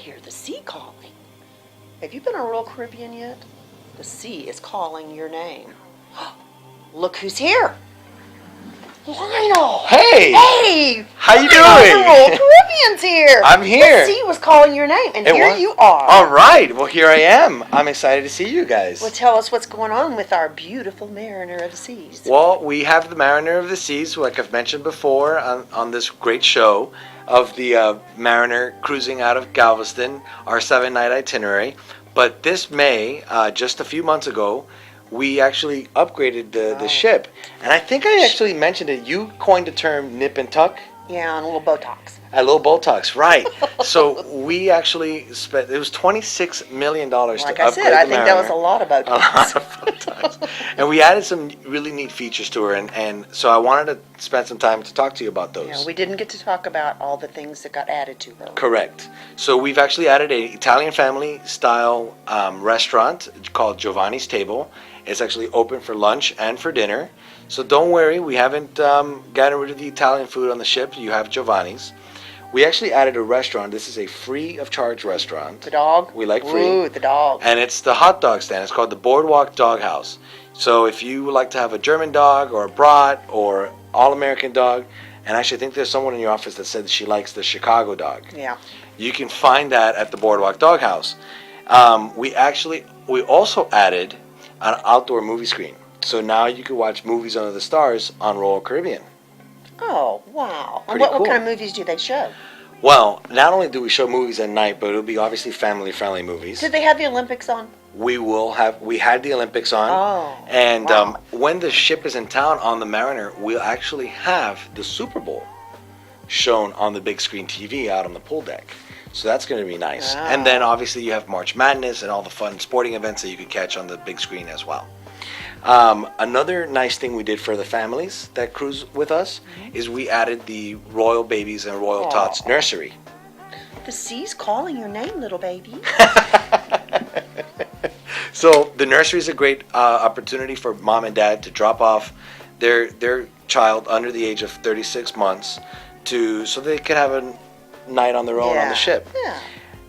hear the sea calling. Have you been on Royal Caribbean yet? The sea is calling your name. Look who's here. Lionel! Hey! Hey! How you The doing? Royal Caribbean's here! I'm here. The sea was calling your name, and here you are. All right. Well, here I am. I'm excited to see you guys. Well, tell us what's going on with our beautiful Mariner of the Seas. Well, we have the Mariner of the Seas, like I've mentioned before on this great show of the Mariner cruising out of Galveston, our 7-night itinerary. But this May, just a few months ago, we actually upgraded the ship. And I think I actually mentioned it. You coined the term nip and tuck. Yeah, and a little Botox. A little Botox, right. So we actually spent, it was $26 million to upgrade the Mariner. Like I said, I think that was a lot of Botox. A lot of Botox. And we added some really neat features to her, and so I wanted to spend some time to talk to you about those. Yeah, we didn't get to talk about all the things that got added to her. Correct. So we've actually added an Italian family style restaurant called Giovanni's Table. It's actually open for lunch and for dinner. So don't worry, we haven't gotten rid of the Italian food on the ship. You have Giovanni's. We actually added a restaurant. This is a free of charge restaurant. The dog? We like free. Ooh, the dog. And it's the hot dog stand. It's called the Boardwalk Dog House. So if you would like to have a German dog or a Brat or All-American dog, and actually I think there's someone in your office that said she likes the Chicago dog. Yeah. You can find that at the Boardwalk Dog House. We also added an outdoor movie screen. So now you can watch movies under the stars on Royal Caribbean. Oh, wow. And Pretty what cool. kind of movies do they show? Well, not only do we show movies at night, but it'll be obviously family-friendly movies. Did they have the Olympics on? We had the Olympics on. Oh, and wow. When the ship is in town on the Mariner, we'll actually have the Super Bowl shown on the big screen TV out on the pool deck. So that's going to be nice. Wow. And then obviously you have March Madness and all the fun sporting events that you can catch on the big screen as well. Another nice thing we did for the families that cruise with us is we added the Royal Babies and Royal Tots nursery. The sea's calling your name, little baby. So the nursery is a great opportunity for mom and dad to drop off their child under the age of 36 months so they could have a night on their own on the ship. Yeah.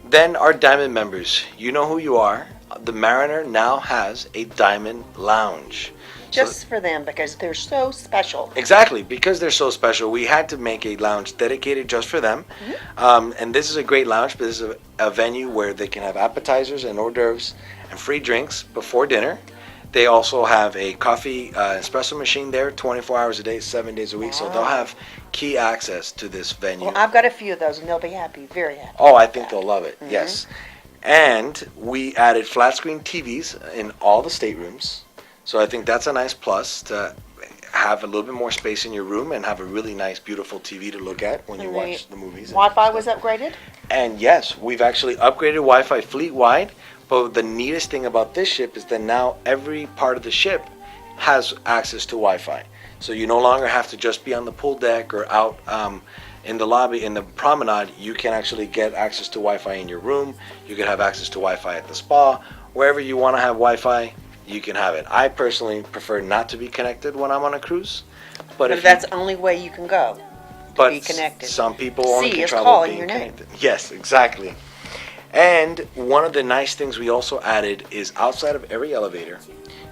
Then our Diamond members, you know who you are. The Mariner now has a Diamond Lounge. Just for them, because they're so special. Exactly, because they're so special, we had to make a lounge dedicated just for them. And this is a great lounge, but this is a venue where they can have appetizers and hors d'oeuvres and free drinks before dinner. They also have a coffee espresso machine there 24 hours a day, 7 days a week. So they'll have key access to this venue. Well, I've got a few of those, and they'll be happy, very happy. Oh, I think they'll love it, yes. And we added flat screen TVs in all the staterooms. So I think that's a nice plus to have a little bit more space in your room and have a really nice, beautiful TV to look at when you watch the movies. Wi-Fi was upgraded? And yes, we've actually upgraded Wi-Fi fleet-wide. But the neatest thing about this ship is that now every part of the ship has access to Wi-Fi. So you no longer have to just be on the pool deck or out in the lobby, in the promenade. You can actually get access to Wi-Fi in your room. You can have access to Wi-Fi at the spa. Wherever you want to have Wi-Fi, you can have it. I personally prefer not to be connected when I'm on a cruise. But if that's the only way you can go, to be connected. Some people only can travel calling being your name. connected. Yes, exactly. And one of the nice things we also added is outside of every elevator,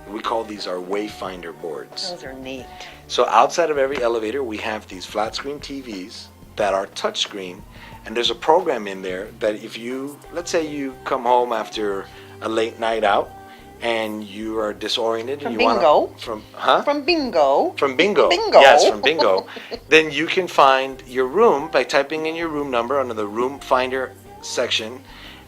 we call these our Wayfinder boards. Those are neat. So outside of every elevator, we have these flat screen TVs that are touchscreen, and there's a program in there that if you, let's say you come home after a late night out and you are disoriented From and you bingo. want to From bingo. From bingo. Bingo. Yes, from bingo. Then you can find your room by typing in your room number under the room finder section,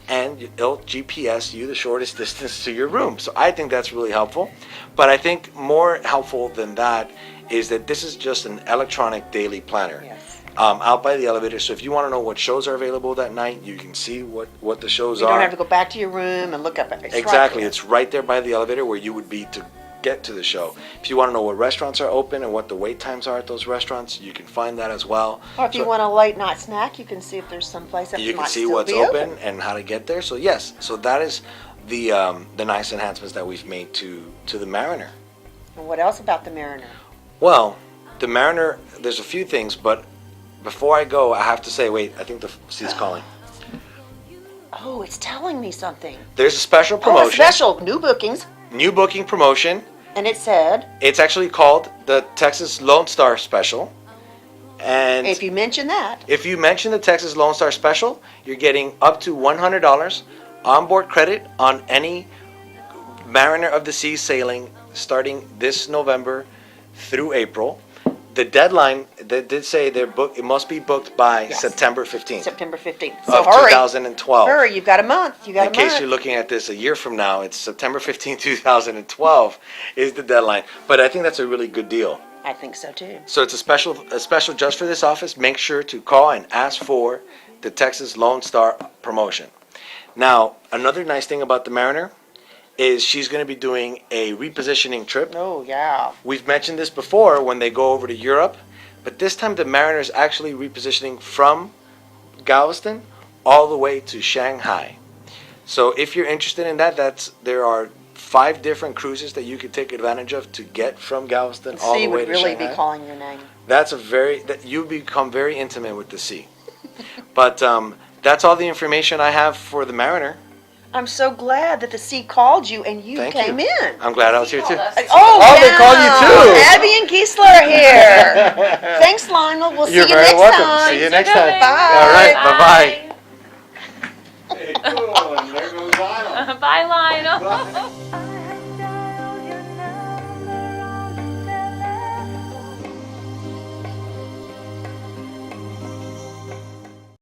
and it'll GPS you the shortest distance to your room. So I think that's really helpful. But I think more helpful than that is that this is just an electronic daily planner. Yes. Out by the elevator. So if you want to know what shows are available that night, you can see what the shows are. You don't have to go back to your room and look up it. Exactly. It's right there by the elevator where you would be to get to the show. If you want to know what restaurants are open and what the wait times are at those restaurants, you can find that as well. Or if you want a late night snack, you can see if there's some place that you can might see still what's be open and how to get there. So yes, so that is the nice enhancements that we've made to the Mariner. And what else about the Mariner? Well, the Mariner, there's a few things, but before I go, I have to say, wait, I think the sea's calling. Oh, it's telling me something. There's a special Oh, a promotion. special. New bookings. New booking promotion. And it said, It's actually called the Texas Lone Star Special. And if you mention that, if you mention the Texas Lone Star Special, you're getting up to $100 onboard credit on any Mariner of the Seas sailing starting this November through April. The deadline, they did say it must be booked by Yes. September 15th September 15th. So of hurry. 2012. Hurry, you've got a month. In case you're looking at this a year from now, it's September 15th, 2012 is the deadline. But I think that's a really good deal. I think so too. So it's a special just for this office. Make sure to call and ask for the Texas Lone Star promotion. Now, another nice thing about the Mariner is she's going to be doing a repositioning trip. Oh, yeah. We've mentioned this before when they go over to Europe, but this time the Mariner is actually repositioning from Galveston all the way to Shanghai. So if you're interested in that, there are 5 different cruises that you could take advantage of to get from Galveston all the Sea way would to really Shanghai. be calling your name. That you become very intimate with the sea. But that's all the information I have for the Mariner. I'm so glad that the sea called you and you Thank came you. in. I'm glad I was here too. Oh, they called you too. Abby and Geisler are here. Thanks, Lionel. We'll see You're you very next welcome. time. See you next time. Bye. All right. Bye-bye. Hey, cool. And there goes Lionel. Bye, Lionel.